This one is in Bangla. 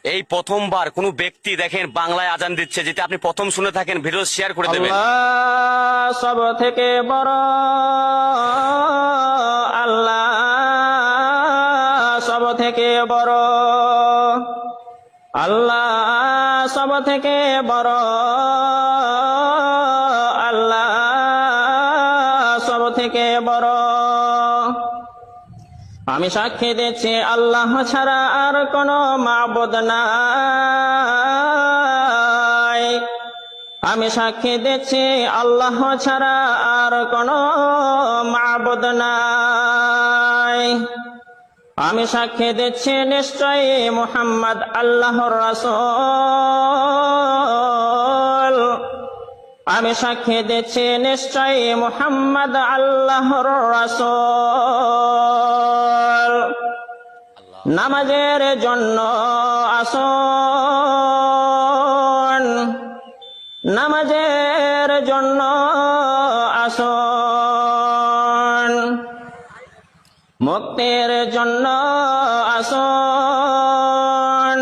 এই প্রথমবার কোনো ব্যক্তি দেখেন বাংলায় আজান দিচ্ছে, যেটা আপনি প্রথম শুনে থাকেন, ভিডিও শেয়ার করে দেবেন। আল্লাহ সব থেকে বড়, আল্লাহ সব থেকে বড়, আল্লাহ সব থেকে বড়, আল্লাহ সব থেকে বড়। আমি সাক্ষী দিচ্ছি আল্লাহ ছাড়া আর কোনো মাবুদ নাই। আমি সাক্ষী দিচ্ছি আল্লাহ ছাড়া আর কোনো মাবুদ নাই। আমি সাক্ষী দিচ্ছি নিশ্চয়ই মুহাম্মদ আল্লাহর রাসূল। আমি সাক্ষী দিচ্ছি নিশ্চয়ই মুহাম্মদ আল্লাহর রাসূল। নামাজের জন্য আসুন, নামাজের জন্য আসুন, মুক্তির জন্য আসুন,